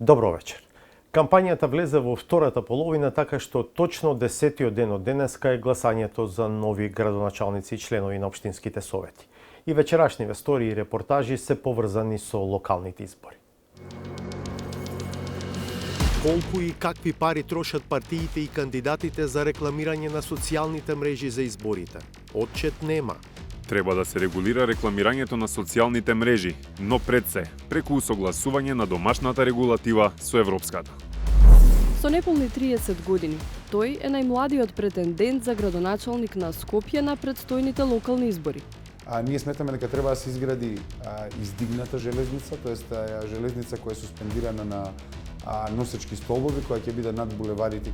Добро вечер. Кампањата влезе во втората половина, така што точно 10-тиот ден од денеска е гласањето за нови градоначалници и членови на општинските совети. И вечерашниве стори и репортажи се поврзани со локалните избори. Колку и какви пари трошат партиите и кандидатите за рекламирање на социјалните мрежи за изборите? Отчет нема. Треба да се регулира рекламирањето на социјалните мрежи, но пред се, преку усогласување на домашната регулатива со европската. Со неполни 30 години, тој е најмладиот претендент за градоначалник на Скопје на предстојните локални избори. Ние сметаме дека треба да се изгради издигната железница, тоест железница која е суспендирана на носечки столбови, која ќе биде над булеварите.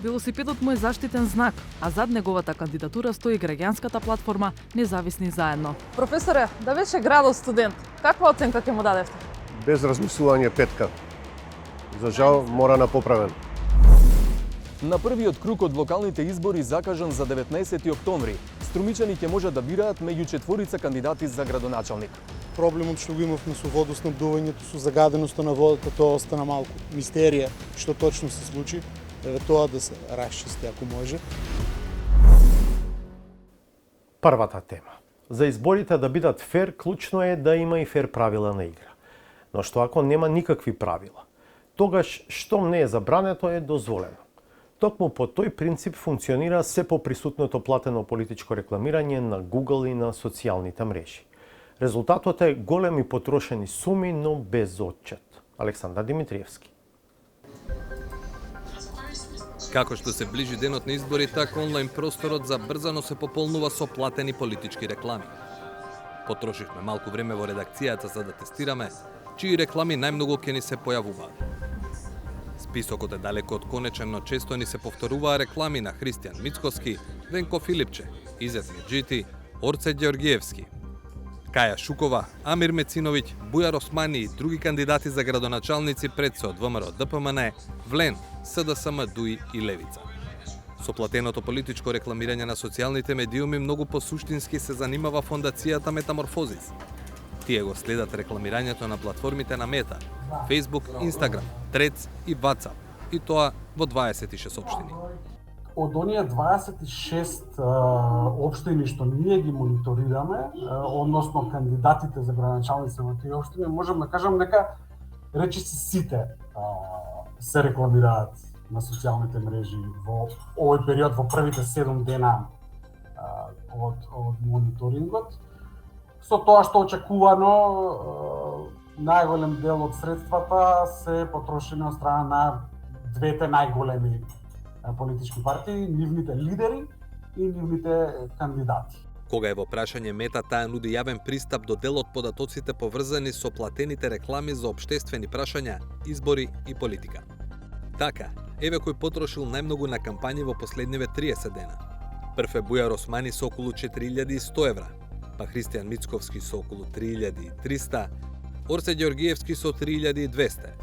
Велосипедот му е заштитен знак, а зад неговата кандидатура стои граѓанската платформа Независни заедно. Професоре, да беше градот студент, каква оценка ќе му дадевте? Без размислување 5. За жал мора на поправен. На првиот круг од локалните избори закажан за 19 октомври, струмичани ќе можат да бираат меѓу 4 кандидати за градоначалник. Проблемот што го имавме со водоснабдувањето, со загаденоста на водата, тоа остана малку мистерија што точно се случи. Тоа да се расчисти ако може. Првата тема. За изборите да бидат фер, клучно е да има и фер правила на игра. Но што ако нема никакви правила? Тогаш што не е забрането е дозволено. Токму по тој принцип функционира се поприсутното платено политичко рекламирање на Google и на социјалните мрежи. Резултатот е големи потрошени суми, но без отчет. Александар Димитриевски. Како што се ближи денот на избори, така онлайн просторот забрзано се пополнува со платени политички реклами. Потрошивме малку време во редакцијата за да тестираме чии реклами најмногу ќе ни се појавуваат. Списокот е далеко од конечен, но често ни се повторуваа реклами на Христијан Мицкоски, Венко Филипче, Изет Меджити, Орце Ѓоргиевски, Каја Шукова, Амир Мециновиќ, Бујар Османи и други кандидати за градоначалници пред се од ВМРО ДПМН, Влен, СДСМ, ДУИ и Левица. Со платеното политичко рекламирање на социјалните медиуми многу посуштински се занимава фондацијата Метаморфозис. Тие го следат рекламирањето на платформите на Мета, Facebook, Instagram, Threads и WhatsApp, и тоа во 26 општини. Од оние 26 општини што ние ги мониторираме, односно кандидатите за градоначалници во тие општини, можам да кажам дека речиси сите се рекламираат на социјалните мрежи во овој период, во првите 7 дена од мониторингот. Со тоа што очекувано, најголем дел од средствата се потрошени од страна на двете најголеми политички партии, нивните лидери и нивните кандидати. Кога е во прашање Мета, таа нуди јавен пристап до дел од податоците поврзани со платените реклами за општествени прашања, избори и политика. Така, еве кој потрошил најмногу на кампањи во последниве 30 дена. Прв е Бујар Османи со околу 4100 евра, па Христијан Мицковски со околу 3300, Орце Ѓоргиевски со 3200,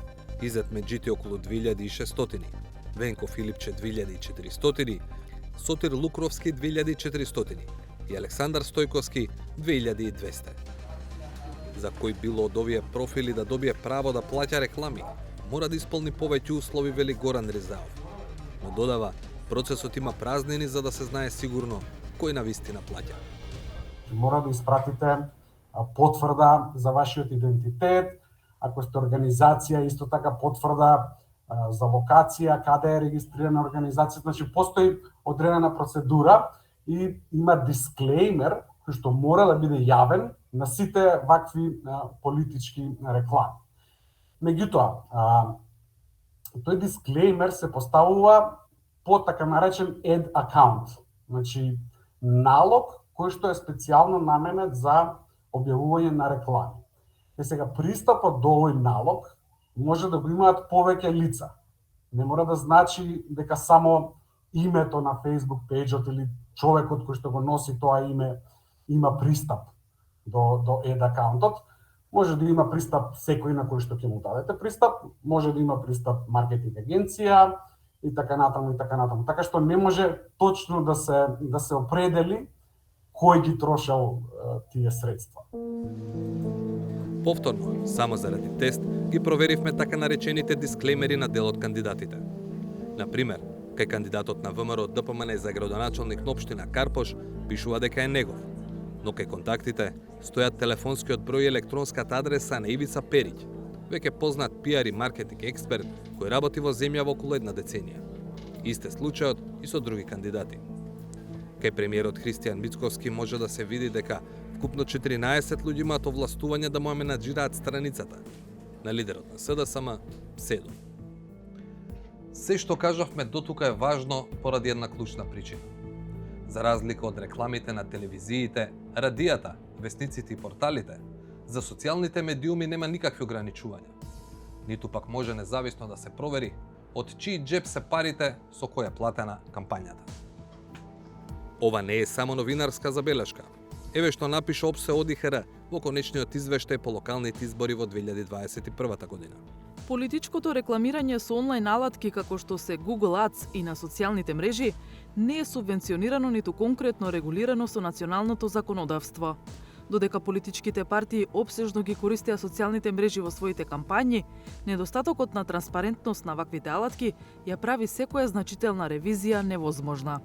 Изет Меджити околу 2600, Венко Филипче 2400, Сотир Лукровски 2400 и Александар Стојковски 2200. За кој било од овие профили да добие право да плаќа реклами, мора да исполни повеќе услови, вели Горан Ризаов. Но додава, процесот има празнини за да се знае сигурно кој навистина плаќа. Мора да испратите потврда за вашиот идентитет, ако сте организација, исто така потврда за локација, каде е регистрирана организацијата, значи постои одредена процедура и има дисклеймер кој што мора да биде јавен на сите вакви политички реклами. Меѓутоа, тој дисклеймер се поставува по така наречен ad account, значи налог кој што е специјално наменет за објавување на реклами. И сега пристапот до овој налог може да го имаат повеќе лица. Не мора да значи дека само името на Facebook пејџот или човекот кој што го носи тоа име има пристап до ad акаунтот. Може да има пристап секој на кој што ќе му дадете пристап, може да има пристап маркетинг агенција и така натаму и така натаму. Така што не може точно да се определи кој ги трошел тие средства. Повторно, само заради тест, ги проверивме така наречените дисклеймери на дел од кандидатите. Например, кај кандидатот на ВМРО ДПМН за градоначалник на општина Карпош пишува дека е негов, но кај контактите стојат телефонскиот број и електронската адреса на Ивица Периќ, веќе познат пиар и маркетинг експерт кој работи во земјава околу една деценија. Исте случајот и со други кандидати. Кај премиерот Христијан Мицковски може да се види дека вкупно 14 луѓе имаат овластување да му менаџираат страницата. На лидерот на СДСМ 7. Се што кажавме дотука е важно поради една клучна причина. За разлика од рекламите на телевизиите, радијата, весниците и порталите, за социјалните медиуми нема никакви ограничувања. Ниту пак може независно да се провери од чиј джеб се парите со која е платена кампањата. Ова не е само новинарска забелешка. Еве што напиша ОПСЕ ОДИХР во конечниот извештај по локалните избори во 2021 година. Политичкото рекламирање со онлайн алатки како што се Google Ads и на социјалните мрежи не е субвенционирано ниту конкретно регулирано со националното законодавство. Додека политичките партии опсежно ги користеа социјалните мрежи во своите кампањи, недостатокот на транспарентност на ваквите алатки ја прави секоја значителна ревизија невозможна.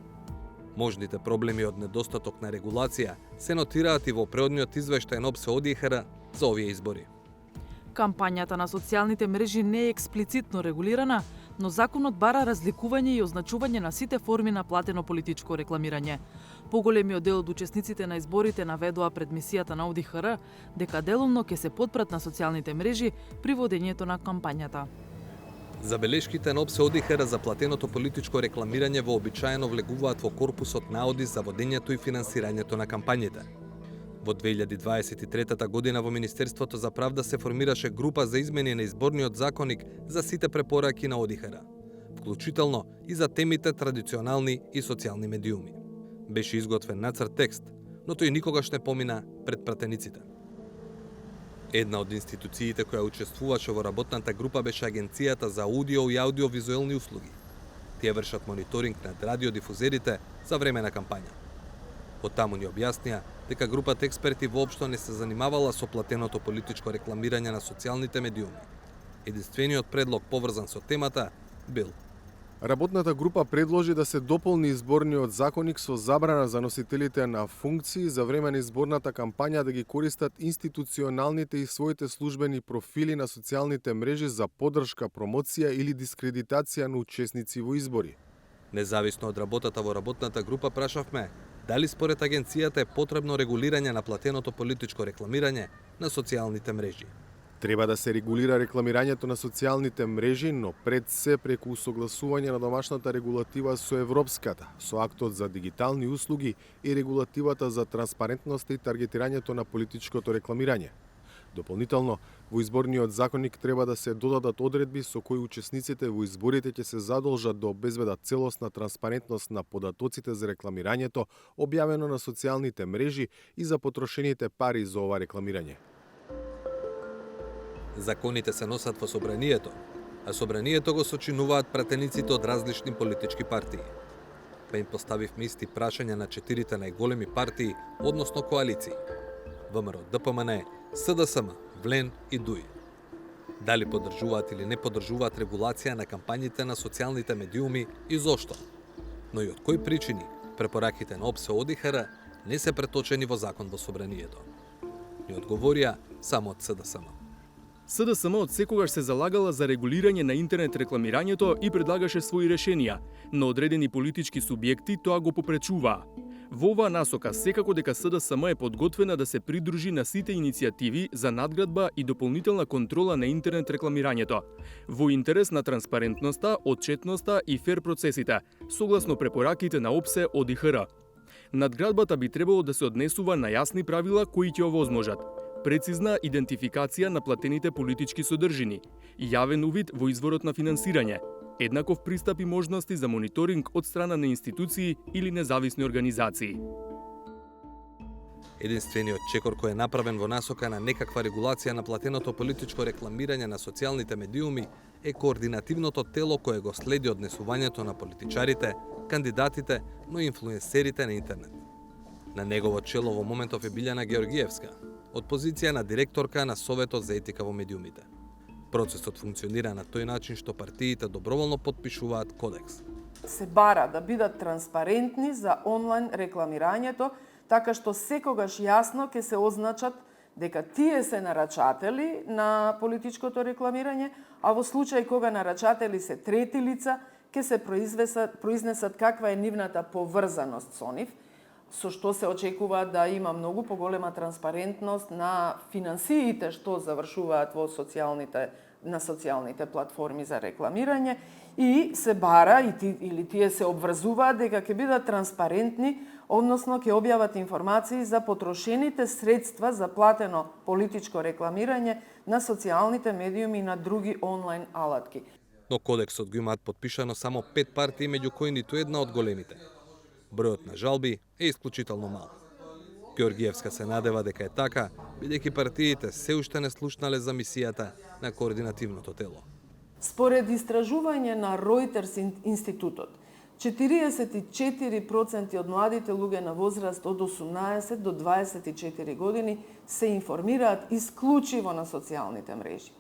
Можните проблеми од недостаток на регулација се нотираат и во преодниот извештај на ОПСЕ ОДИХР за овие избори. Кампањата на социјалните мрежи не е експлицитно регулирана, но законот бара разликување и означување на сите форми на платено политичко рекламирање. Поголемиот дел од учесниците на изборите наведоа пред мисијата на ОДИХР дека делумно ќе се потпрат на социјалните мрежи при водењето на кампањата. Забелешките на ОПСЕ ОДИХР за платеното политичко рекламирање вообичаено влегуваат во корпусот на наоди за водењето и финансирањето на кампањите. Во 2023 година во Министерството за правда се формираше група за измени на изборниот законник за сите препораки на ОДИХР, вклучително и за темите традиционални и социјални медиуми. Беше изготвен нацрт текст, но тој никогаш не помина пред пратениците. Една од институциите која учествуваше во работната група беше Агенцијата за аудио и аудиовизуелни услуги. Тие вршат мониторинг над радиодифузерите за време на кампања. Оттаму ни објаснија дека групата експерти воопшто не се занимавала со платеното политичко рекламирање на социјалните медиуми. Единствениот предлог поврзан со темата бил: Работната група предложи да се дополни изборниот законник со забрана за носителите на функции за време на изборната кампања да ги користат институционалните и своите службени профили на социјалните мрежи за поддршка, промоција или дискредитација на учесници во избори. Независно од работата во работната група прашавме дали според агенцијата е потребно регулирање на платеното политичко рекламирање на социјалните мрежи. Треба да се регулира рекламирањето на социјалните мрежи, но пред се преку усогласување на домашната регулатива со европската, со актот за дигитални услуги и регулативата за транспарентност и таргетирањето на политичкото рекламирање. Дополнително, во изборниот законник треба да се додадат одредби со кои учесниците во изборите ќе се задолжат да обезбедат целосна транспарентност на податоците за рекламирањето објавено на социјалните мрежи и за потрошените пари за ова рекламирање. Законите се носат во собранието, а собранието го сочинуваат пратениците од различни политички партии. Па им поставивме исти прашања на 4 најголеми партии, односно коалиции: ВМРО, ДПМН, СДСМ, ВЛЕН и ДУИ. Дали поддржуваат или не поддржуваат регулација на кампањите на социјалните медиуми и зошто? Но и од кои причини препораките на ОПСЕ ОДИХР не се преточени во закон во собранието? Ни одговорија само од СДСМ. СДСМ од секогаш се залагала за регулирање на интернет рекламирањето и предлагаше своји решенија, но одредени политички субјекти тоа го попречуваа. Во оваа насока секако дека СДСМ е подготвена да се придружи на сите иницијативи за надградба и дополнителна контрола на интернет рекламирањето, во интерес на транспарентноста, отчетноста и фер процесите, согласно препораките на ОПСЕ ОДИХР. Надградбата би требало да се однесува на јасни правила кои ќе овозможат: прецизна идентификација на платените политички содржини, јавен увид во изворот на финансирање, еднаков пристап и можности за мониторинг од страна на институции или независни организации. Единствениот чекор кој е направен во насока на некаква регулација на платеното политичко рекламирање на социјалните медиуми е координативното тело кое го следи однесувањето на политичарите, кандидатите, но и инфлуенсерите на интернет. На негово чело во моментов е Билјана Георгиевска, од позиција на директорка на Советот за етика во медиумите. Процесот функционира на тој начин што партиите доброволно потпишуваат кодекс. Се бара да бидат транспарентни за онлайн рекламирањето, така што секогаш јасно ќе се означат дека тие се нарачатели на политичкото рекламирање, а во случај кога нарачатели се трети лица, ќе се произнесат каква е нивната поврзаност со нив, со што се очекува да има многу поголема транспарентност на финансиите што завршуваат во на социјалните платформи за рекламирање и се бара или тие се обврзуваат дека ќе бидат транспарентни, односно ќе објават информации за потрошените средства за платено политичко рекламирање на социјалните медиуми и на други онлайн алатки. Но кодексот го имаат потпишано само 5 партии, меѓу кои ниту една од големите. Бројот на жалби е исклучително мал. Георгиевска се надева дека е така, бидејќи партиите се уште не слушнале за мисијата на координативното тело. Според истражување на Reuters институтот, 44% од младите луѓе на возраст од 18 до 24 години се информираат исклучиво на социјалните мрежи.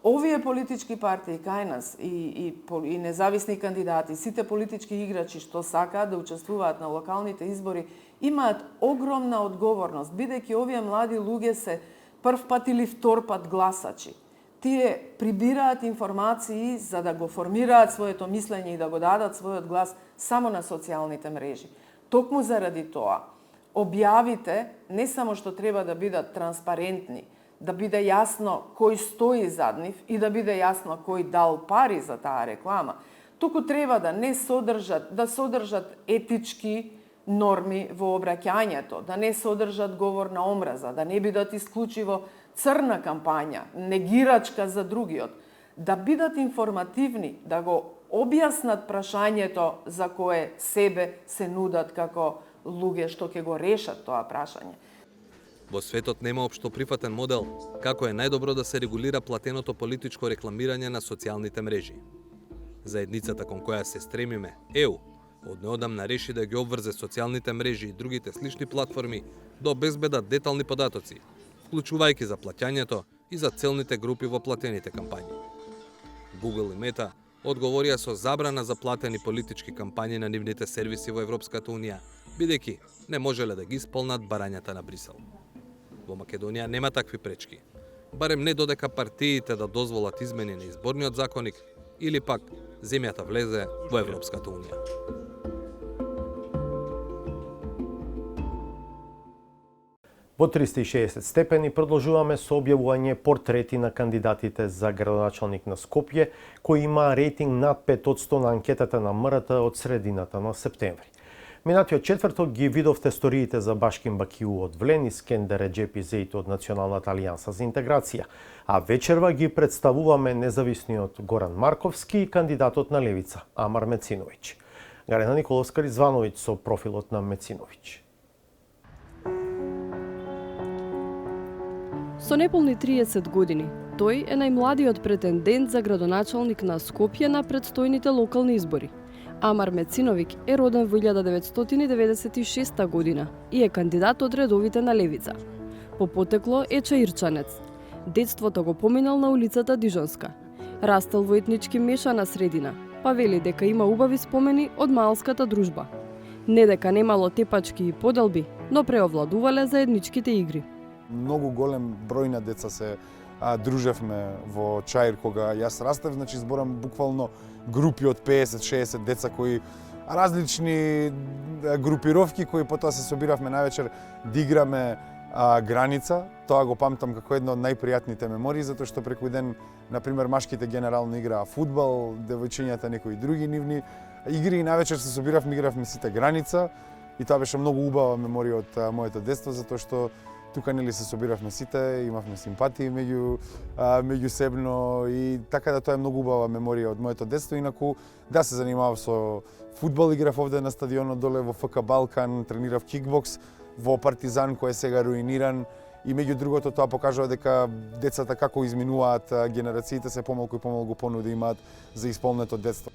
Овие политички партии кај нас и независни кандидати, сите политички играчи што сакаат да учествуваат на локалните избори, имаат огромна одговорност, бидејќи овие млади луѓе се прв пат или втор пат гласачи. Тие прибираат информации за да го формираат своето мислење и да го дадат својот глас само на социјалните мрежи. Токму заради тоа, објавите не само што треба да бидат транспарентни, да биде јасно кој стои зад нив и да биде јасно кој дал пари за таа реклама, туку треба да содржат етички норми во обраќањето, да не содржат говор на омраза, да не бидат исклучиво црна кампања, негирачка за другиот, да бидат информативни, да го објаснат прашањето за кое себе се нудат како луѓе што ќе го решат тоа прашање. Во светот нема општо прифатен модел како е најдобро да се регулира платеното политичко рекламирање на социјалните мрежи. Заедницата кон која се стремиме, ЕУ, од неодамна реши да ги обврзе социјалните мрежи и другите слични платформи да обезбедат детални податоци, вклучувајќи за плаќањето и за целните групи во платените кампањи. Google и Meta одговорија со забрана за платени политички кампањи на нивните сервиси во Европската Унија, бидејќи не можеле да ги исполнат барањата на Брисел. Во Македонија нема такви пречки, барем не додека партиите да дозволат измени на изборниот законник или пак земјата влезе во Европската Унија. Во 360 степени продолжуваме со објавување портрети на кандидатите за градоначалник на Скопје, кои има рейтинг над 5% на анкетата на МРТ од средината на септември. Минатиот четврток ги видовте сториите за Башкин Бакиу од Влен и Скендер Реджепи Зејт од Националната алијанса за интеграција, а вечерва ги представуваме независниот Горан Марковски и кандидатот на Левица Амар Мециновиќ. Гарена Николовска Ризвановиќ со профилот на Мециновиќ. Со неполни 30 години, тој е најмладиот претендент за градоначалник на Скопје на предстојните локални избори. Амар Мециновиќ е роден во 1996 година и е кандидат од редовите на Левица. По потекло е чаирчанец. Детството го поминал на улицата Дижонска. Растел во етнички мешана средина, па вели дека има убави спомени од маалската дружба. Не дека немало тепачки и поделби, но преовладувале заедничките игри. Многу голем број на деца се дружевме во Чаир кога јас растев, значи зборам буквално групи од 50-60 деца кои различни групировки кои потоа се собиравме највечер да играме граница. Тоа го памтам како една од најпријатните мемории, затоа што преку ден, например, машките генерално играа фудбал, девојчињата некои други нивни игри и највечер се собиравме, игравме сите граница и тоа беше многу убава меморија од моето детство, затоа што тука нели се собиравме сите, имавме симпатии меѓусебно и така да тоа е многу убава меморија од моето детство. Инаку да се занимавав со фудбал, играв овде на стадионот доле во ФК Балкан, тренирав кикбокс во Партизан кој е сега руиниран и меѓу другото тоа покажува дека децата како изминуваат генерациите се помалку и помалку понуди имаат за исполнето детство.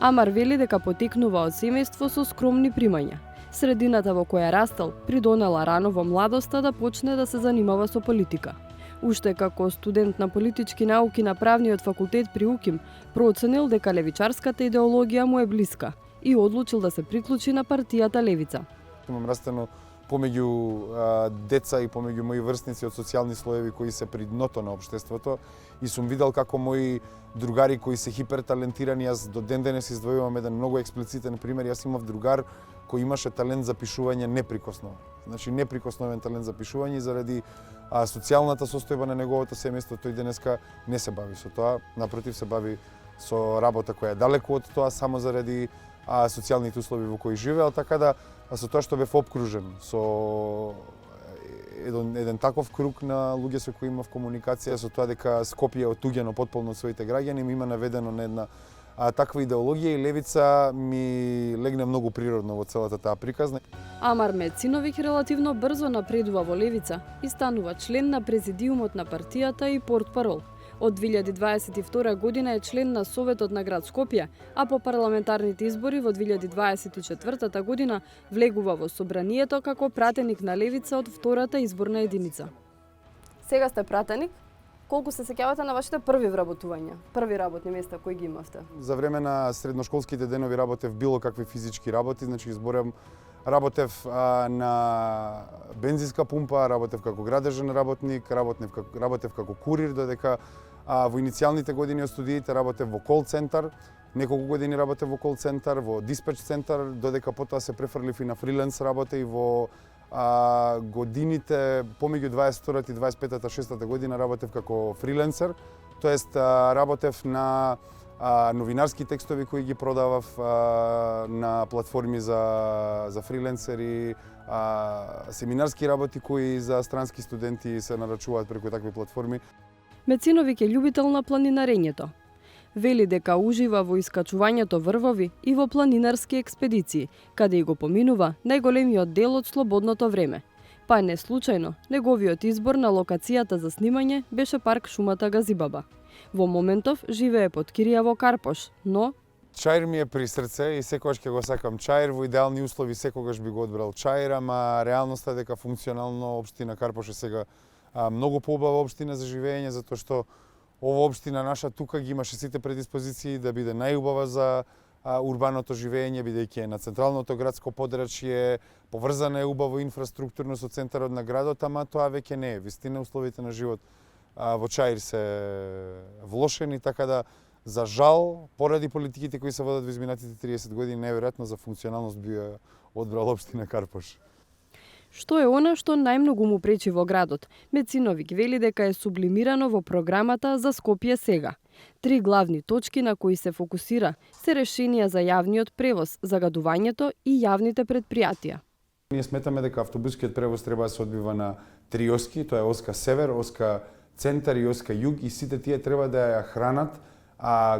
Амар вели дека потекнува од семејство со скромни примања. Средината во која растел придонела рано во младоста да почне да се занимава со политика. Уште како студент на политички науки на правниот факултет при УКИМ, проценил дека левичарската идеологија му е блиска и одлучил да се приклучи на партијата Левица. Имам растено помеѓу деца и помеѓу мои врсници од социјални слоеви кои се при дното на општеството и сум видел како мои другари кои се хиперталентирани, јас до ден денес издвојувам еден многу експлицитен пример, јас имав другар кој имаше талент за пишување неприкосновен. Значи неприкосновен талент за пишување и заради социјалната состојба на неговото семејство тој денеска не се бави со тоа, напротив се бави со работа која е далеку од тоа само заради социјалните услови во кои живеел, така да со тоа што бев обкружен со еден таков круг на луѓе со кои имав комуникација, со тоа дека Скопје е отуѓено потполно од своите граѓани, ми има наведено на една таква идеологија и Левица ми легне многу природно во целата таа приказна. Амар Мециновиќ релативно брзо напредува во Левица и станува член на президиумот на партијата и портпарол. Од 2022 година е член на Советот на град Скопје, а по парламентарните избори во 2024 година влегува во собранието како пратеник на Левица од втората изборна единица. Сега сте пратеник. Колку се сеќавате на вашите први вработувања, први работни места кои ги имавте? За време на средношколските денови работев било какви физички работи, значи изборам работев на бензинска пумпа, работев како градежен работник, работев како курир, додека во иницијалните години од студиите работев во кол центар, неколку години работев во кол центар, во диспеч центар, додека потоа се префрлив и на фриленс работа и во годините помеѓу 22-та и 25-та, 6-та година работев како фриленсер, тоест работев на новинарски текстови кои ги продавав на платформи за фриленсери, семинарски работи кои за странски студенти се нарачуваат преку такви платформи. Мециновиќ е љубител на планинарењето. Вели дека ужива во искачувањето врвови и во планинарски експедиции, каде и го поминува најголемиот дел од слободното време. Па не случајно, неговиот избор на локацијата за снимање беше парк шумата Газибаба. Во моментов живее под кирија во Карпош, но Чаир ми е при срце и секогаш ќе го сакам Чаир, во идеални услови секогаш би го одбрал Чаир, ама реалноста е дека функционално општина Карпош е сега многу поубава општина за живење, затоа што ова општина наша тука ги имаше сите предиспозиции да биде најубава за урбаното живење, бидејќи е на централното градско подрачје, поврзана е убаво инфраструктурно со центарот на градот, ама тоа веќе не е. Вистина условите на живот во Чаир се влошени, така да за жал, поради политиките кои се водат во изминатите 30 години, неверојатно за функционалност би одбрал општина Карпош. Што е она што најмногу му пречи во градот? Мециновиќ вели дека е сублимирано во програмата за Скопје сега. 3 главни точки на кои се фокусира се решенија за јавниот превоз, загадувањето и јавните предпријатија. Ние сметаме дека автобускиот превоз треба да се одбива на 3 оски, тоа е оска север, оска центар и оска југ, и сите тие треба да ја хранат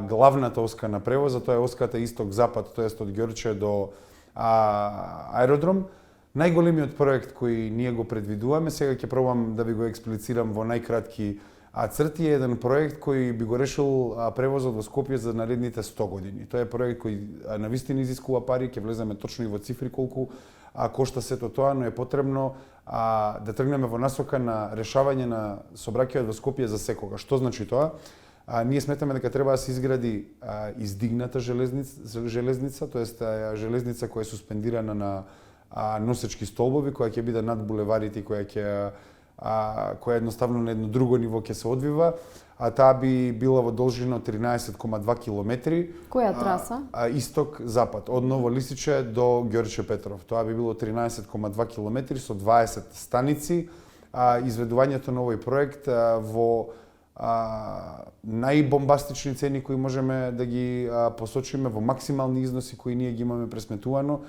главната оска на превоза, тоа е оската исток-запад, тоест од Ѓорче до аеродром. Најголемиот проект кој ние го предвидуваме, сега ќе пробам да ви го експлицирам во најкратки црти, е еден проект кој би го решил превозот во Скопје за наредните 100 години. Тоа е проект кој навистина изискува пари, ќе влеземе точно и во цифри колку кошта сето тоа, но е потребно да тргнеме во насока на решавање на сообраќајот во Скопје за секога. Што значи тоа? Ние сметаме дека треба да се изгради издигната железница, тоест железница која е суспендирана на носечки столбови, која ќе биде над булеварите, која едноставно на едно друго ниво ќе се одвива, а таа би била во должина 13,2 километри. Која траса? Исток-запад, од Ново Лисиче до Ѓорче Петров. Тоа би било 13,2 километри со 20 станици. Изведувањето на овој проект во најбомбастични цени кои можеме да ги посочиме, во максимални износи кои ние ги имаме пресметувано,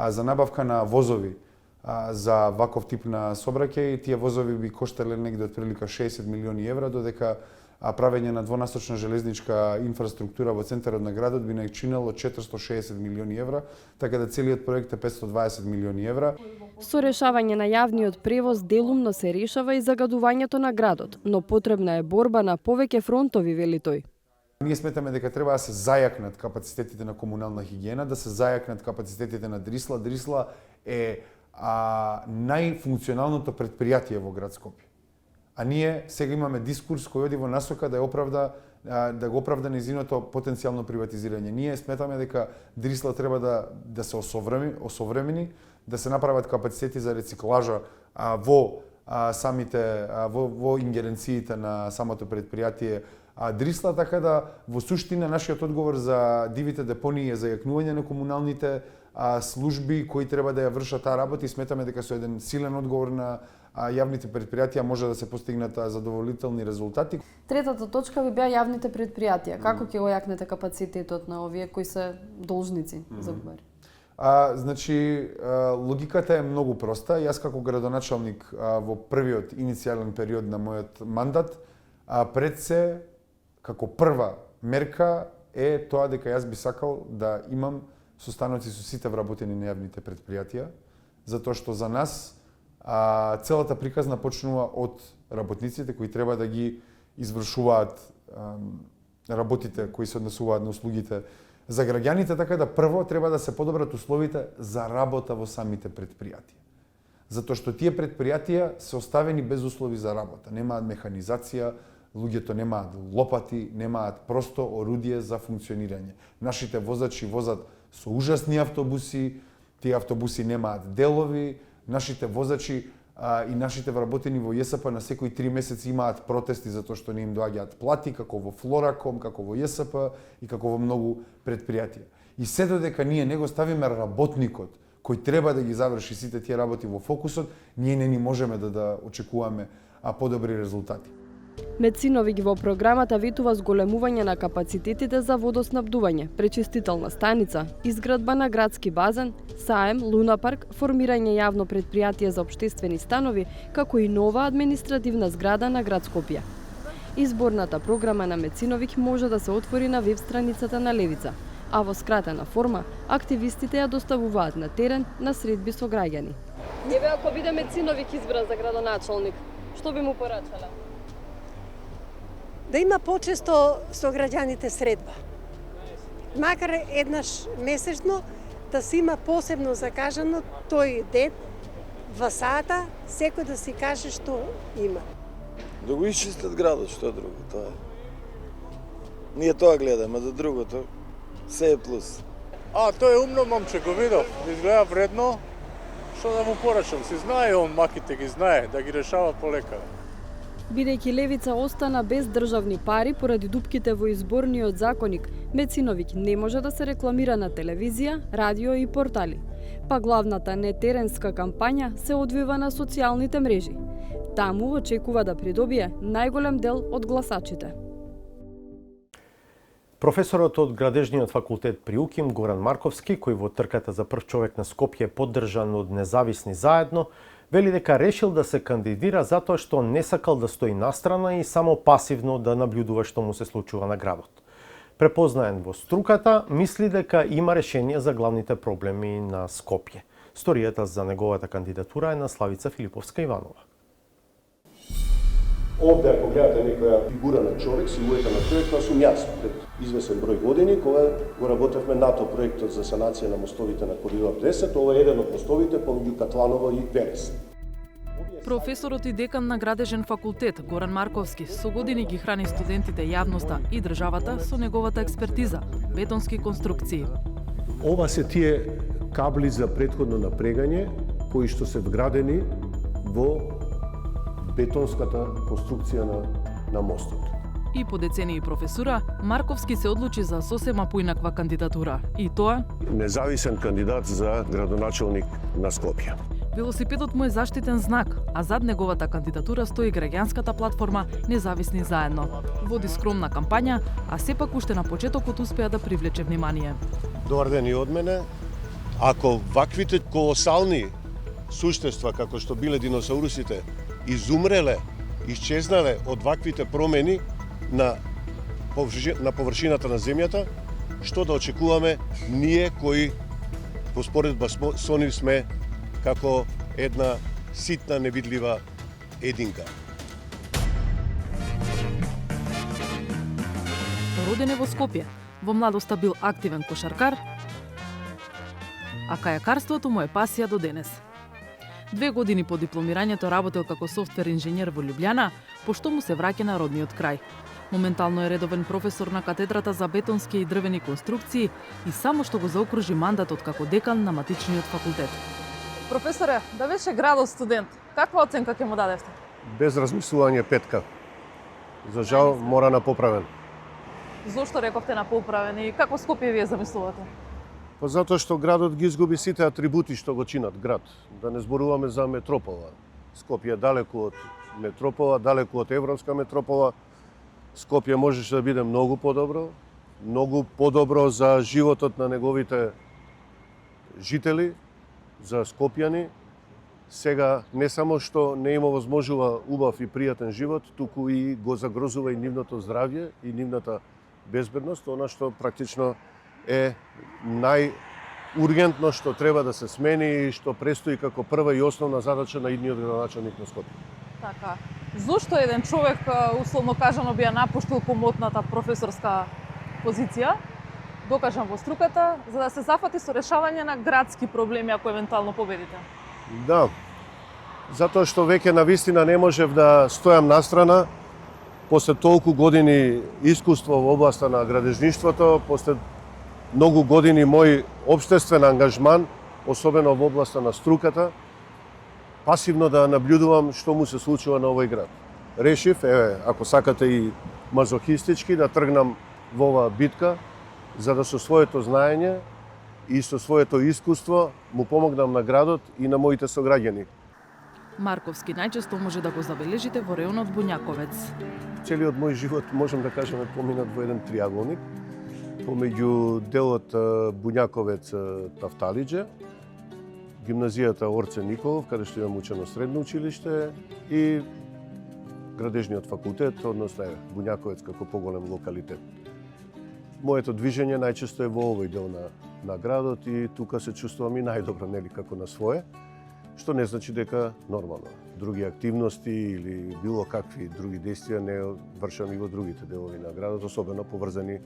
за набавка на возови за ваков тип на сообраќај. Тие возови би коштале негде од прилика 60 милиони евра, додека правење на двонасочна железничка инфраструктура во центарот на градот би начинело 460 милиони евра, така да целиот проект е 520 милиони евра. Со решавање на јавниот превоз делумно се решава и загадувањето на градот, но потребна е борба на повеќе фронтови, вели тој. Ние сметаме дека треба да се зајакнат капацитетите на комунална хигиена, да се зајакнат капацитетите на Дрисла. Дрисла е најфункционалното предпријатие во град Скопје. А ние сега имаме дискурс кој оди во насока да го оправда незиното потенцијално приватизирање. Ние сметаме дека Дрисла треба да се осовремени, да се направат капацитети за рециклажа во ингеренциите на самото предпријатие Дрисла, така да во суштина нашиот одговор за дивите депонии е зајакнување на комуналните служби кои треба да ја вршат таа работа и сметаме дека со еден силен одговор на јавните предпријатија може да се постигнат задоволителни резултати. Третата точка би беа јавните предпријатија. Како ќе го јакнете капацитетот на овие кои се должници за бари? Значи, логиката е многу проста. Јас како градоначалник во првиот иницијален период на мојот мандат, пред се, како прва мерка е тоа дека јас би сакал да имам состаноци со сите вработени на јавните предпријатија, затоа што за нас целата приказна почнува од работниците кои треба да ги извршуваат работите кои се однесуваат на услугите за граѓаните, така да прво треба да се подобрат условите за работа во самите предпријатија. Затоа што тие предпријатија се оставени без услови за работа. Немаат механизација, луѓето немаат лопати, немаат просто орудие за функционирање. Нашите возачи возат со ужасни автобуси, тие автобуси немаат делови, нашите возачи и нашите вработени во ЈСП на секои 3 месеци имаат протести затоа што не им доаѓаат плати, како во Флораком, како во ЈСП и како во многу предпријатија. И се додека ние не го ставиме работникот кој треба да ги заврши сите тие работи во фокусот, ние не ни можеме да очекуваме подобри резултати. Мециновиќ во програмата ветува зголемување на капацитетите за водоснабдување, пречистителна станица, изградба на градски базен, саем, лунапарк, формирање јавно предпријатие за општествени станови, како и нова административна зграда на град Скопје. Изборната програма на Мециновиќ може да се отвори на веб страницата на Левица, а во скратена форма активистите ја доставуваат на терен на средби со граѓани. Еве ако биде Мециновиќ избран за градоначалник, што би му порачала? Да има почесто со граѓаните средба. Макар еднаш месечно да се има посебно закажано тој ден во сата, секој да си каже што има. Да го исчистат градот, што друго, тоа е. Ние тоа гледаме, за другото се е плюс. Тој е умно момче, го видов, изгледа вредно. Што да му порачам, си знае он, маките ги знае, да ги решава полека. Бидејќи Левица остана без државни пари поради дупките во изборниот законник, Мециновиќ не може да се рекламира на телевизија, радио и портали. Па главната нетеренска кампања се одвива на социјалните мрежи. Таму очекува да придобие најголем дел од гласачите. Професорот од Градежниот факултет при УКИМ Горан Марковски, кој во трката за прв човек на Скопје поддржан од Независни заедно, вели дека решил да се кандидира затоа што не сакал да стои настрана и само пасивно да наблюдува што му се случува на градот. Препознаен во струката, мисли дека има решение за главните проблеми на Скопје. Сторијата за неговата кандидатура е на Славица Филиповска-Иванова. Овде, ако гледате некоја фигура на човек, силуета на човек, тоа сум јас пред извесен број години, кога го работевме НАТО проектот за санација на мостовите на Коридор 10, ова е еден од мостовите помеѓу Катланово и Верес. Професорот и декан на Градежен факултет Горан Марковски со години ги храни студентите, јавноста и државата со неговата експертиза – бетонски конструкции. Ова се тие кабли за претходно напрегање кои што се вградени во бетонската конструкција на мостот. И по децении професура, Марковски се одлучи за сосема поинаква кандидатура. И тоа? Независен кандидат за градоначалник на Скопје. Велосипедот му е заштитен знак, а зад неговата кандидатура стои граѓанската платформа Независни заедно. Води скромна кампања, а сепак уште на почетокот успеа да привлече внимание. Добар ден и од мене. Ако ваквите колосални суштества како што биле диносаурусите изумреле, исчезнале од ваквите промени на површината на земјата, што да очекуваме ние кои во споредба со нив сме како една ситна невидлива единка. роден е во Скопје. Во младоста бил активен кошаркар, а кајакарството му е пасија до денес. 2 години по дипломирањето работел како софтвер инженер во Лјубљана, пошто му се враќа на родниот крај. Моментално е редовен професор на катедрата за бетонски и дрвени конструкции и само што го заокружи мандатот како декан на матичниот факултет. Професоре, да беше градот студент, каква оценка ќе му дадевте? Без размислување 5. За жал, мора на поправен. Зошто рековте на поправен и како Скопје вие замислувате? Па затоа што градот ги изгуби сите атрибути што го чинат град. Да не зборуваме за метропола. Скопје е далеку од метропола, далеку од европска метропола. Скопје можеше да биде многу подобро за животот на неговите жители, за скопјани. Сега не само што не им овозможува убав и пријатен живот, туку и го загрозува и нивното здравје и нивната безбедност, она што практично е најургентно што треба да се смени и што престои како прва и основна задача на идниот градоначалник на Скопје. Така. Зошто еден човек, условно кажано, би ја напуштил комотната професорска позиција, докажам во струката, за да се зафати со решавање на градски проблеми, ако евентуално победите? Да, затоа што веќе на вистина не можев да стојам настрана, после толку години искуство во областа на градежништвото, после многу години мој општествен ангажман, особено во областа на струката, пасивно да наблюдувам што му се случува на овој град. Решив, ако сакате и мазохистички, да тргнам во оваа битка, за да со своето знаење и со своето искуство му помогнам на градот и на моите сограѓани. Марковски најчесто може да го забележите во реонот Буњаковец. Целиот мој живот, можем да кажеме, поминат во еден триаголник, помеѓу делот Буњаковец-Тафталиџе, гимназијата Орце Николов, каде што имам учено средно училиште, и градежниот факултет, односно Буњаковец како поголем локалитет. Моето движење најчесто е во овој дел на градот и тука се чувствувам и најдобро, нели, како на свое, што не значи дека нормално. Други активности или било какви други действија не вршам и во другите делови на градот, особено поврзани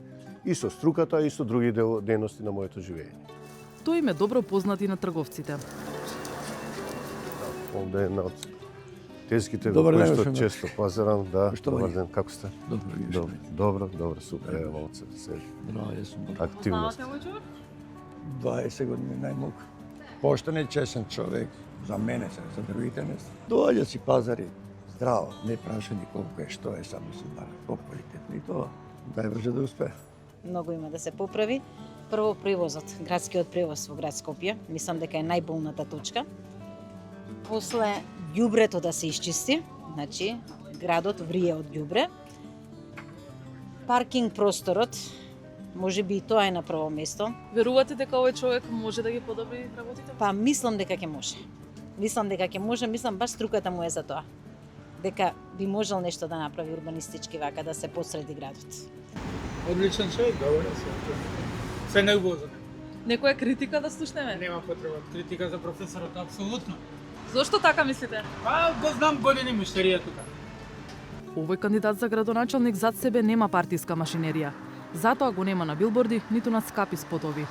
и со струката и со други дејности на моето живење. Тој им е добро познат и на трговците. Овде е една од тезките во кои што често пазарам, да. Добар ден, како сте? Добро, супер, ево, се активност. 20 години најмок. Поштен и честен човек, за мене се, за другите не се. Доаѓа си пазари, здраво, не праша ни колку е, што е, само си бара по-квалитетно и тоа. Дај врже да успее. Многу има да се поправи. Прво превозот, градскиот превоз во град Скопје, мислам дека е најболната точка. После ѓубрето да се исчисти, значи градот врие од ѓубре. Паркинг просторот, може би и тоа е на прво место. Верувате дека овој човек може да ги подобри работите? Па мислам дека ќе може. Мислам баш струката му е за тоа. Дека би можел нешто да направи урбанистички вака, да се посреди градот. Одличен човек, добро се неувозен. Некоја критика да слушнеме? Нема потреба. Критика за професорот, апсолутно. Зошто така мислите? Па, го знам години муштерија тука. Овој кандидат за градоначалник зад себе нема партиска машинерија. Затоа го нема на билборди, ниту на скапи спотови.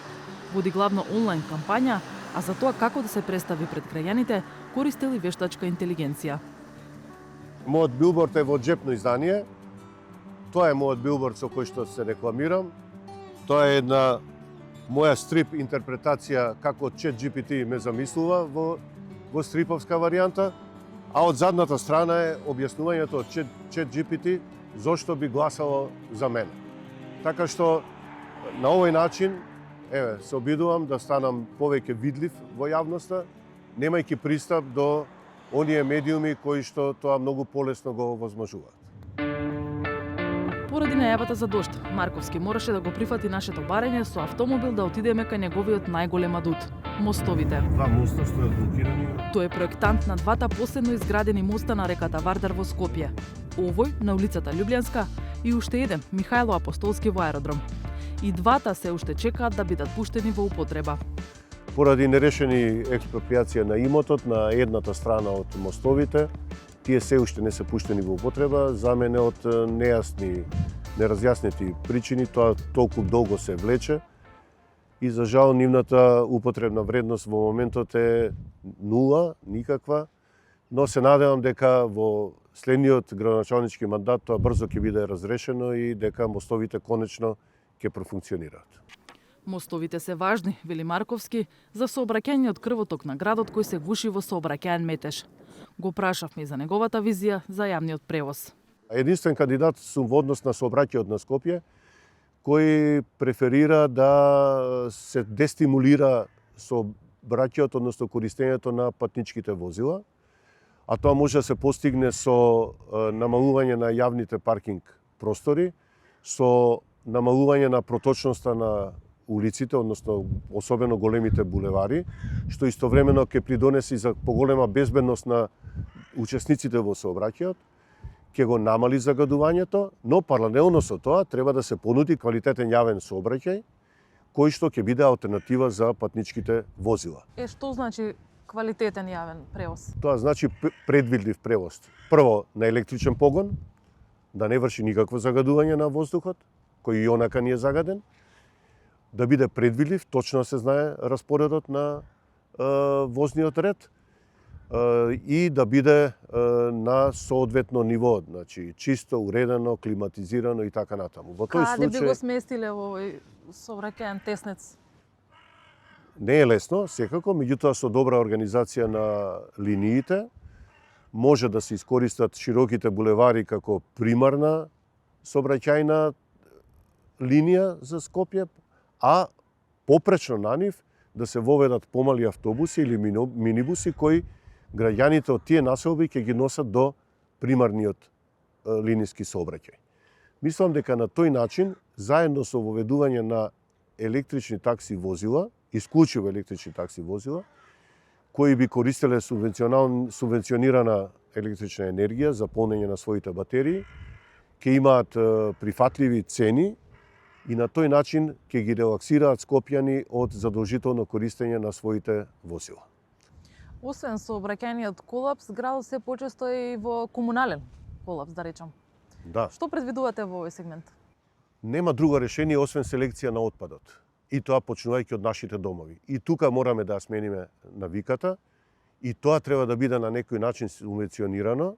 Води главно онлайн кампања, а за тоа како да се представи пред граѓаните, користел и вештачка интелигенција. Мојот билборд е во джепно издание. Тоа е мојот билборд со кој што се рекламирам. Тоа е една моја стрип интерпретација како ChatGPT ме замислува во стриповска варијанта, а од задната страна е објаснувањето од ChatGPT зошто би гласало за мене. Така што на овој начин се обидувам да станам повеќе видлив во јавноста, немајќи пристап до оние медиуми кои што тоа многу полесно го овозможуваат. Поради најавата за дожд, Марковски мораше да го прифати нашето барање со автомобил да отидеме кај неговиот најголем адут – мостовите. Два моста стојат блокирани. Тој е проектант на двата последно изградени моста на реката Вардар во Скопје. Овој на улицата Лјубљанска и уште еден, Михајло Апостолски во аеродром. И двата се уште чекаат да бидат пуштени во употреба. Поради нерешени експроприација на имотот на едната страна од мостовите, тие се уште не се пуштени во употреба, замене од нејасни неразјаснети причини, тоа толку долго се влече и за жал нивната употребна вредност во моментот е нула, никаква, но се надевам дека во следниот градоначалнички мандат тоа брзо ќе биде разрешено и дека мостовите конечно ќе профункционираат. Мостовите се важни, вели Марковски, за сообраќајниот крвоток на градот кој се гуши во сообраќајен метеж. Го прашавме и за неговата визија за јавниот превоз. Единствен кандидат сум во однос на сообраќајот на Скопје, кој преферира да се дестимулира сообраќајот, односно користењето на патничките возила, а тоа може да се постигне со намалување на јавните паркинг простори, со намалување на проточноста на улиците, односно особено големите булевари, што истовремено ќе придонеси за поголема безбедност на учесниците во сообраќајот, ќе го намали загадувањето, но паралелно со тоа треба да се понуди квалитетен јавен сообраќај, кој што ќе биде алтернатива за патничките возила. Што значи квалитетен јавен превоз? Тоа значи предвидлив превоз. Прво, на електричен погон, да не врши никакво загадување на воздухот, кој и онака ни е загаден, да биде предвидлив, точно се знае распоредот на возниот ред, и да биде на соодветно ниво, значи чисто, уредено, климатизирано и така натаму. Во тој Каде случај би го сместиле во овој сообраќајен теснец? не е лесно, секако, меѓутоа со добра организација на линиите може да се искористат широките булевари како примарна сообраќајна линија за Скопје, а попречно на нив да се воведат помали автобуси или минибуси кои граѓаните од тие населби ќе ги носат до примарниот линиски сообраќај. Мислам дека на тој начин, заедно со воведување на електрични такси возила, исклучиво електрични такси возила, кои би користеле субвенционирана електрична енергија за полнење на своите батерии, ќе имаат прифатливи цени и на тој начин ќе ги релаксираат скопјани од задолжително користење на своите возила. Освен сообраќајниот колапс, градот се почесто и во комунален колапс, да речам. Да. Што предвидувате во овој сегмент? Нема друго решение освен селекција на отпадот. И тоа почнувајќи од нашите домови. И тука мораме да смениме навиката и тоа треба да биде на некој начин субвенционирано,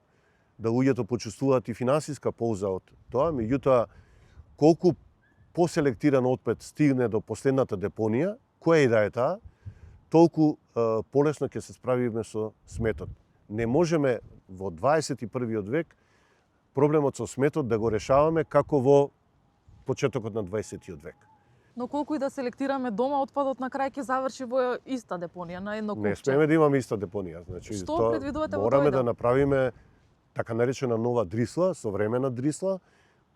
да луѓето почувствуваат и финансиска полза од тоа, меѓутоа колку поселектиран отпад стигне до последната депонија, која и да е таа, толку полесно ќе се справиме со сметот. Не можеме во 21. век проблемот со сметот да го решаваме како во почетокот на 20. век. Но колку и да селектираме дома, отпадот на крај ќе заврши во иста депонија, на едно купче. Не смееме да имаме иста депонија. Значи, Што предвидувате во мораме тој дел? да направиме така наречена нова дрисла, современа дрисла,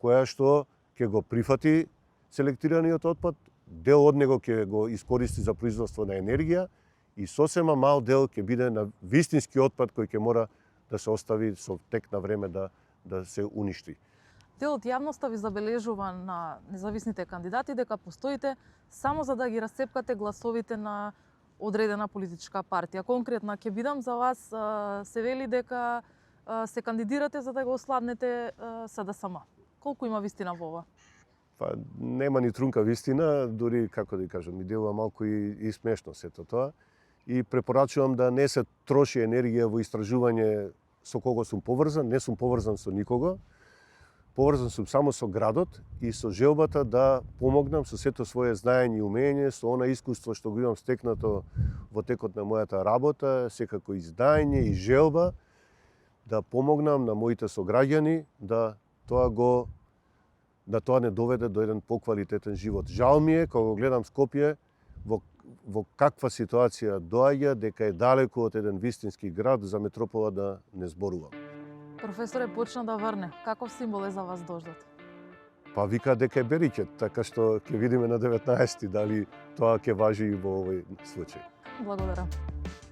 која што ќе го прифати селектираниот отпад, дел од него ќе го искористи за производство на енергија и сосема мал дел ќе биде на вистински отпад кој ќе мора да се остави со тек на време да се уништи. Дел од јавноста ви забележува на независните кандидати дека постоите само за да ги расцепкате гласовите на одредена политичка партија. Конкретно ќе бидам за вас, се вели дека се кандидирате за да го ослабнете СДСМ. Колку има вистина во ова? Па нема ни трунка вистина, дури како да кажам, ми делува малку и смешно сето тоа. И препорачувам да не се троши енергија во истражување со кого сум поврзан, не сум поврзан со никого. Поврзан сум само со градот и со желбата да помогнам со сето свое знаење и умење, со она искуство што го имам стекнато во текот на мојата работа, секако и знаење и желба да помогнам на моите сограѓани да тоа не доведе до еден поквалитетен живот. Жал ми е кога гледам Скопје во каква ситуација доаѓа, дека е далеку од еден вистински град, за метропола да не зборувам. Професоре, почна да врне. Каков символ е за вас дождот? Па вика дека е берикет, така што ќе видиме на 19 дали тоа ќе важи и во овој случај. Благодарам.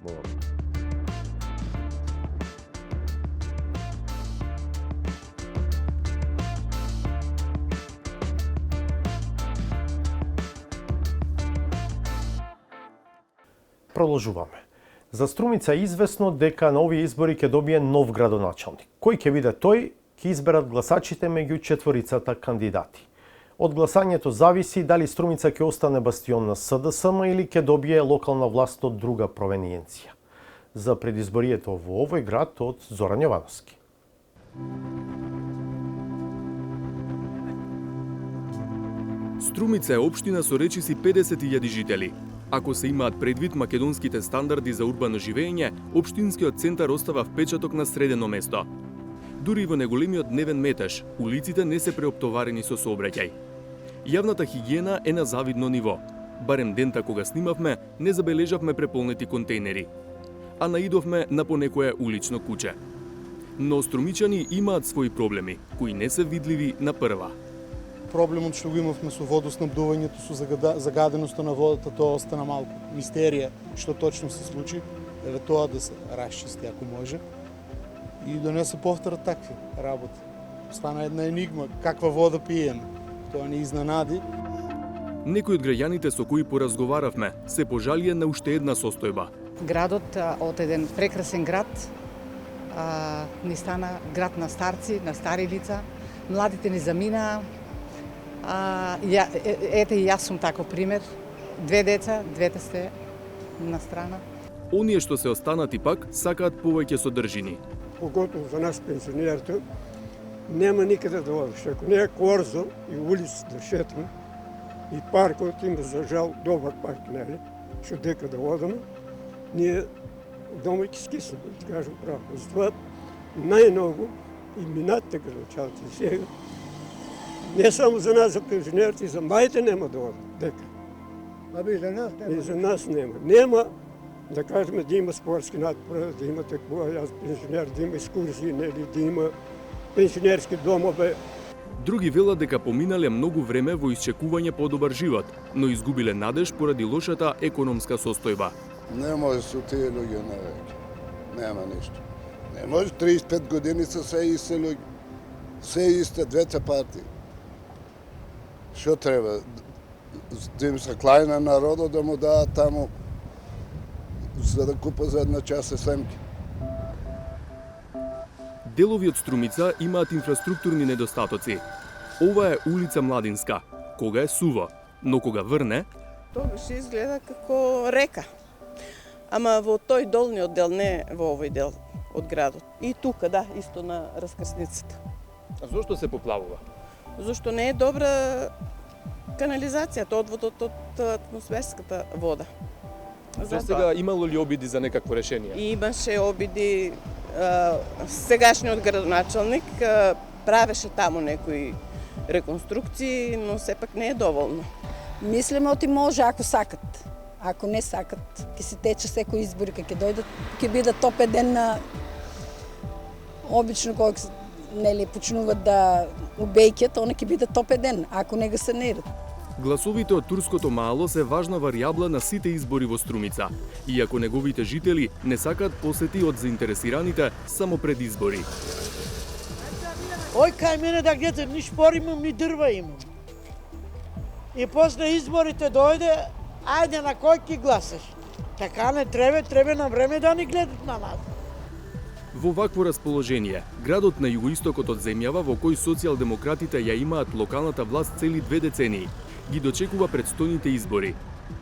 Молам. Продолжуваме. За Струмица е известно дека на овие избори ќе добие нов градоначалник. Кој ќе биде тој, ќе изберат гласачите меѓу четворицата кандидати. Од гласањето зависи дали Струмица ќе остане бастион на СДСМ или ќе добие локална власт од друга провениенција. За предизборието во овој град од Зоран Јовановски. Струмица е општина со речиси 50.000 жители. Ако се имаат предвид македонските стандарди за урбано живење, општинскиот центар остава впечаток на средено место. Дури и во неголемиот дневен метеж, улиците не се преоптоварени со сообраќај. Јавната хигиена е на завидно ниво. Барем дента кога снимавме, не забележавме преполнети контейнери. А наидовме на понекое улично куќе. Но струмичани имаат своји проблеми, кои не се видливи на прва. Проблемот што го имавме со водоснабдувањето, со загаденоста на водата, тоа остана малку мистерија што точно се случи. Еве тоа да се расчисти ако може. И да не се повторат такви работи. Стана една енигма, каква вода пиеме. Тоа не изненади. Некои од граѓаните со кои поразговаравме се пожалија на уште една состојба. Градот од еден прекрасен град ни стана град на старци, на стари лица. Младите ни заминаа. Ете и јас сум таков пример. 2 деца, двете сте на страна. Оние што се останати пак сакаат повеќе содржини. Поготово за нас пенсионерите, нема никаде да одиш. Ако не е корзо и улица да шетаме, и паркот има за жал добар парк, нели? Што дека да одаме, ние дома ќе скиснеме, да кажем право. Затоа најмногу и минатите градочалци сега, не само за нас, за пенсионерите, и за мајите нема да одат, дека. Аби за нас нема. И за нас нема. Нема, да кажем, да има спортски надпред, да има такова, јас пенсионер, да има екскурзии, нели, да има пенсионерски домове. Други велат дека поминале многу време во исчекување подобар живот, но изгубиле надеж поради лошата економска состојба. Не може со тие луѓе навеќе. Нема ништо. Не може 35 години со се исти луѓе. Се исте, двете партии. Што треба? Да им се клајна народот да му даат таму за да купа за една чаша семки. Делови од Струмица имаат инфраструктурни недостатоци. Ова е улица Младинска, кога е суво, но кога врне... Тогаш изгледа како река. Ама во тој долниот дел, не во овој дел од градот. И тука, да, исто на раскрсницата. А зошто се поплавува? Зошто не е добра канализацијата, одводот од атмосферската вода. За сега имало ли обиди за некакво решение? Имаше обиди. Сегашниот градоначалник правеше таму некои реконструкции, но сепак не е доволно. Мислиме оти може ако сакат. Ако не сакат, ќе се тече секои избори кога ќе дојдат, ќе биде топ 1 на обично кога нели почнуваат да убејќат, она ќе биде топ 1, ако не го санират. Гласовите од турското мало се важна варијабла на сите избори во Струмица, иако неговите жители не сакаат посети од заинтересираните само пред избори. Ој кај мене да гледате, ни шпор имам, ни дрва имам. И после изборите дојде, ајде на кој ќе гласаш. Така не треба на време да ни гледат на нас. Во вакво расположение, градот на југоистокот од земјава во кој социјалдемократите ја имаат локалната власт цели 2 децении, ги дочекува предстојните избори.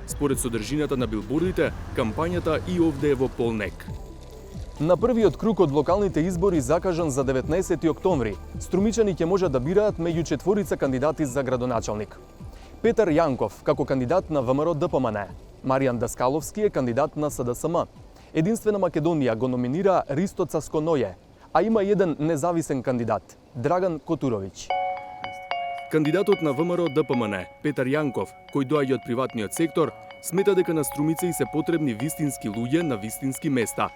Според содржината на билбордите, кампањата и овде е во полнек. На првиот круг од локалните избори закажан за 19 октомври, струмичани ќе можат да бираат меѓу 4 кандидати за градоначалник. Петар Јанков како кандидат на ВМРО ДПМН, Маријан Даскаловски е кандидат на СДСМ. Единствена Македонија го номинира Ристо Цасконоје, а има еден независен кандидат, Драган Котуровиќ. Кандидатот на ВМРО ДПМН, Петар Јанков, кој доаѓа од приватниот сектор, смета дека на Струмица и се потребни вистински луѓе на вистински места.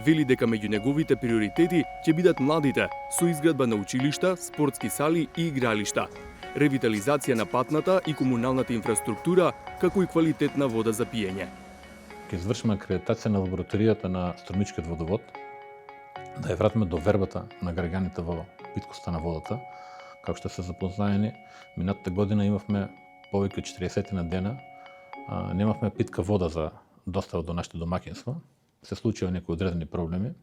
Вели дека меѓу неговите приоритети ќе бидат младите, со изградба на училишта, спортски сали и игралишта, ревитализација на патната и комуналната инфраструктура, како и квалитетна вода за пиење. Ќе извршиме акредитација на лабораторијата на Струмичкиот водовод, да ја вратиме до вербата на граѓаните во питкоста на водата. Како што се запознаени, минатата година имавме повеќе од 40 на дена, немавме питка вода за достава до нашите домаќинства. Се случија некои одредени проблеми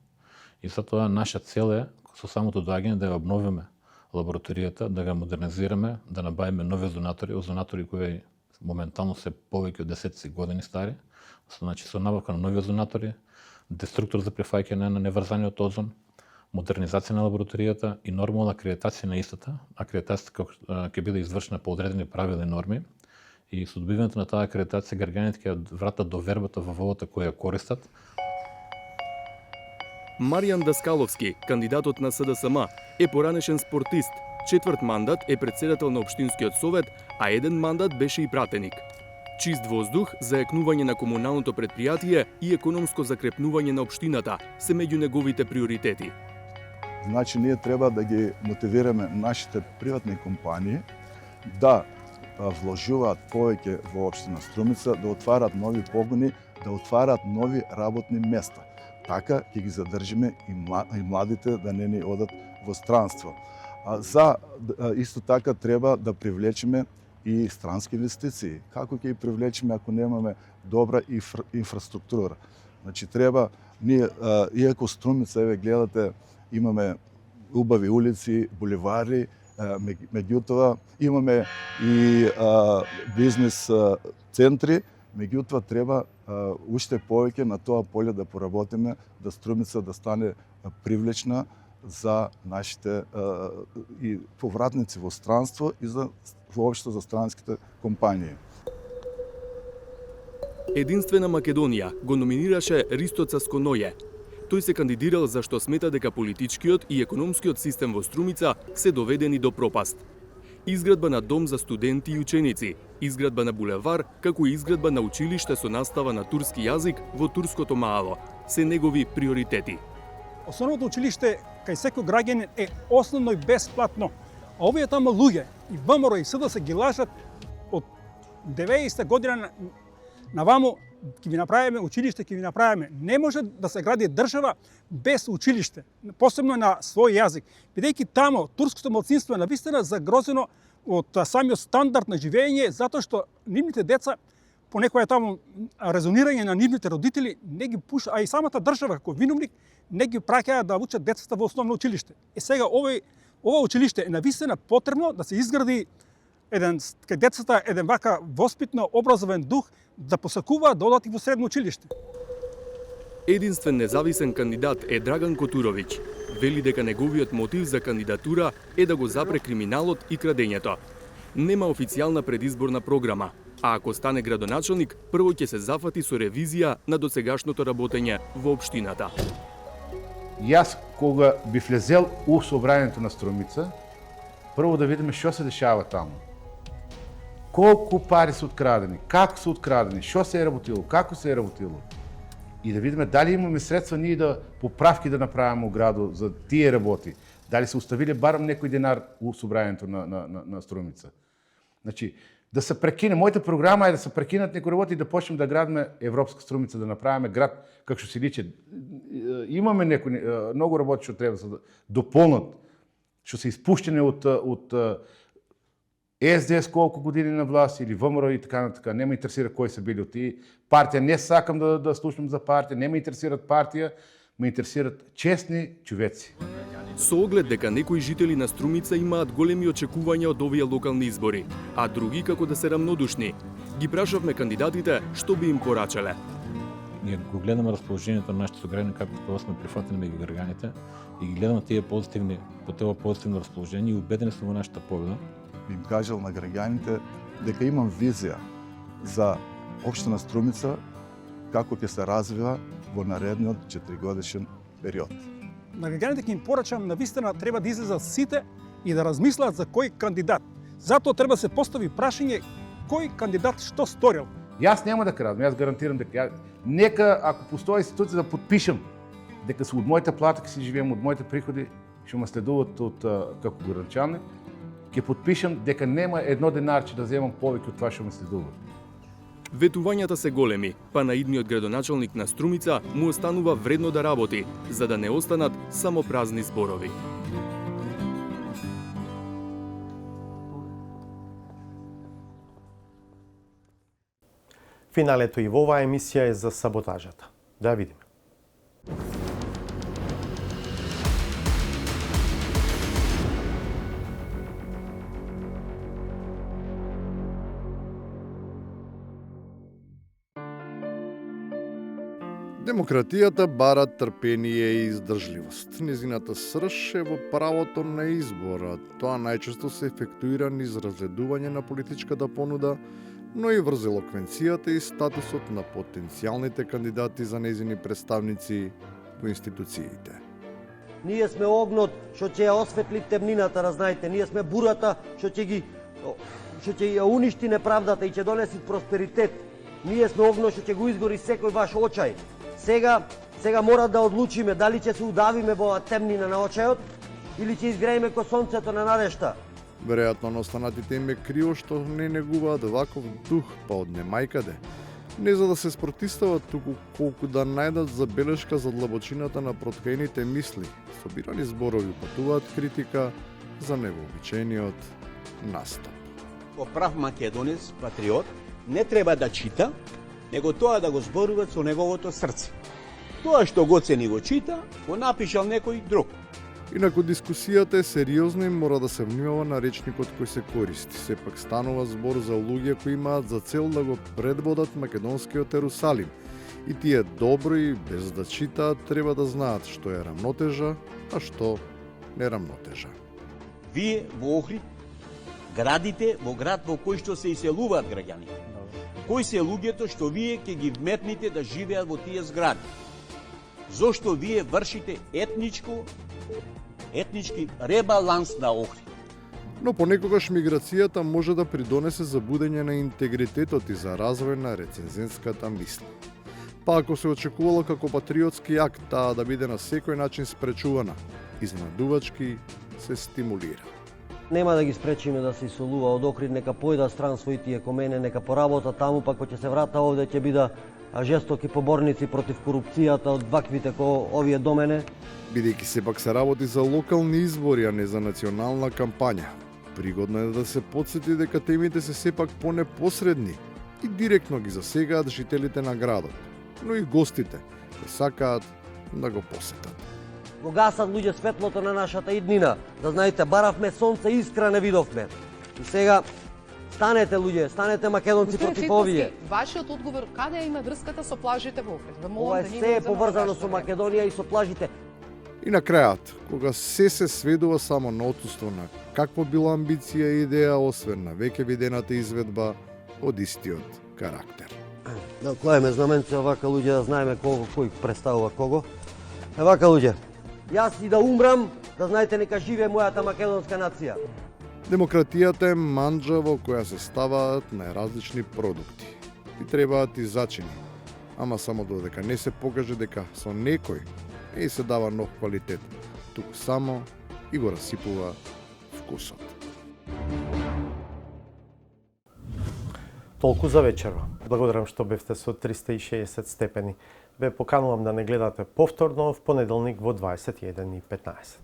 И затоа наша цел е со самото доаѓање да ја обновиме лабораторијата, да го модернизираме, да набавиме нови озонатори кои моментално се повеќе од десетци години стари. Значи со набавка на нови озонатори, деструктор за прифаќање на неврзаниот озон, модернизација на лабораторијата и нормална акредитација на истата. Акредитацијата ќе биде извршена по одредени правила и норми. И со добивањето на таа акредитација граѓаните ќе вратат довербата во водата која ја користат. Маријан Даскаловски, кандидатот на СДСМ, е поранешен спортист. 4 мандат е председател на Општинскиот совет, а 1 мандат беше и пратеник. Чист воздух, зајакнување на комуналното предпријатие и економско закрепнување на општината се меѓу неговите приоритети. Значи, ние треба да ги мотивираме нашите приватни компании да вложуваат повеќе во општина Струмица, да отварат нови погони, да отварат нови работни места. Така ќе ги задржиме и младите да не ни одат во странство. Исто така треба да привлечеме и странски инвестиции. Како ќе ги привлечеме ако немаме добра инфраструктура? Значи треба ние, иако Струмица, еве гледате, имаме убави улици, булевари, меѓутоа имаме и бизнес центри, меѓутоа треба уште повеќе на тоа поле да поработиме, да Струмица да стане привлечна за нашите и повратници во странство и за воопшто за странските компании. Единствена Македонија го номинираше Ристо Цасконоје. Тој се кандидирал зашто смета дека политичкиот и економскиот систем во Струмица се доведени до пропаст. Изградба на дом за студенти и ученици, изградба на булевар, како и изградба на училиште со настава на турски јазик во турското Маало се негови приоритети. Основното училиште кај секој граѓанин е основно и бесплатно. А овие таму луѓе и ВМРО и СДС ги лажат од 90 година наваму ќе ви направиме училиште, ќе ви направиме. Не може да се гради држава без училиште, посебно на свој јазик. Бидејќи таму турското малцинство е навистина загрозено од самиот стандард на живење, затоа што нивните деца по некоја таму резонирање на нивните родители не ги пуша, а и самата држава како виновник не ги праќаат да учат децата во основно училиште. И сега ова училиште е навистина потребно да се изгради кај децата еден вака воспитно образовен дух да посакуваат да одат и во средно училиште. Единствен независен кандидат е Драган Котуровиќ. Вели дека неговиот мотив за кандидатура е да го запре криминалот и крадењето. Нема официјална предизборна програма, а ако стане градоначелник, прво ќе се зафати со ревизија на досегашното работење во општината. Јас кога би влезел у собранието на Струмица, прво да видиме што се дешава таму. Колку пари се открадени, како се открадени, што се е работило, како се е работило. И да видиме дали имаме средства ние да поправки да направиме у градот за тие работи. Дали се оставиле барем некој денар у собранието на Струмица. Значи, да се прекине, мојата програма е да се прекинат некои работи и да почнем да градиме Европска Струмица, да направиме град како што се личи. Имаме некои многу работи што треба да се дополнат, што се испуштени од СДС колку години на власт или ВМРО и така на така. Не ме интересира кои се били од тие партија. Не сакам да слушам за партија, не ме интересират партија, ме интересират честни човеци. Со оглед дека некои жители на Струмица имаат големи очекувања од овие локални избори, а други како да се рамнодушни, ги прашавме кандидатите што би им порачале. Ние го гледаме расположението на нашите сограѓани како тоа сме прифатени меѓу граѓаните и ги гледаме по тоа позитивно расположение и убедени сме во нашата победа. Би им кажал на граѓаните дека имам визија за општина Струмица како ќе се развива во наредниот 4-годишен период. На граѓаните ќе им порачам навистина треба да излезат сите и да размислат за кој кандидат. Затоа треба да се постави прашање кој кандидат што сторил. Јас нема да крадам, јас гарантирам дека нека ако постои институција да подпишам дека се од мојата плата ќе си живеем, од моите приходи што ме следуваат од како гранчани, ќе подпишам дека нема едно денарче да земам повеќе од тоа што ме следува. Ветувањата се големи, па на идниот градоначелник на Струмица му останува вредно да работи, за да не останат само празни зборови. Финалето и во оваа емисија е за саботажата. Да видиме. Демократијата бара трпение и издржливост. Незината срж е во правото на избор, а тоа најчесто се ефектуира низ разгледување на политичката понуда, но и врз елоквенцијата и статусот на потенцијалните кандидати за незини представници во институциите. Ние сме огнот што ќе ја осветли темнината, разнајте. Ние сме бурата што ќе ја уништи неправдата и ќе донеси просперитет. Ние сме огнот што ќе го изгори секој ваш очај. Сега мора да одлучиме дали ќе се удавиме во темнина на очајот или ќе изгрееме ко сонцето на надежта. Веројатно на останатите им е криво што не негуваат ваков дух, па од немајкаде. Не за да се спротистават, туку колку да најдат забелешка за длабочината на проткаените мисли. Собирани зборови патуваат критика за невообичаениот настап. Во прав македонец, патриот, не треба да чита, него тоа да го зборува со неговото срце. Тоа што го цени го чита, го напишал некој друг. Инаку дискусијата е сериозна и мора да се внимава на речникот кој се користи. Сепак станува збор за луѓе кои имаат за цел да го предводат македонскиот Ерусалим. И тие добро и без да читаат треба да знаат што е рамнотежа, а што нерамнотежа. Вие во Охрид градите во град во кој што се иселуваат граѓани. Кои се луѓето што вие ќе ги вметните да живеат во тие згради? Зошто вие вршите етнички ребаланс на Охрид? Но понекогаш миграцијата може да придонесе за будење на интегритетот и за развој на рецензентската мисла. Па ако се очекувало како патриотски акт таа да биде на секој начин спречувана, изненадувачки се стимулира. Нема да ги спречиме да се исолува од Охрид, нека појда стран своите ко мене, нека поработа таму, па кога ќе се врата овде ќе бида жестоки поборници против корупцијата од ваквите ко овие до мене. Бидејќи сепак се работи за локални избори, а не за национална кампања, пригодно е да се потсети дека темите се сепак понепосредни и директно ги засегаат жителите на градот, но и гостите кои сакаат да го посетат. Го гасат луѓе светлото на нашата иднина. Да знаете, баравме сонце, искра не видовме. И сега станете луѓе, станете македонци против овие. Вашиот одговор каде има врската со плажите во Охрид? Ова се е поврзано со Македонија и со плажите. И на крајот, кога се сведува само на отсуство на каква била амбиција и идеја, освен на веќе видената изведба од истиот карактер. Да клаеме знаменце вака луѓе, да знаеме кој представува кого. Вака луѓе, јас и да умрам, да знаете нека живее мојата македонска нација. Демократијата е манџа во која се ставаат најразлични продукти и требаат и зачини, ама само додека не се покаже дека со некој не се дава нов квалитет, туку само и го расипува вкусот. Толку за вечерва. Благодарам што бевте со 360 степени. Ве поканувам да не гледате повторно в понеделник во 21:15.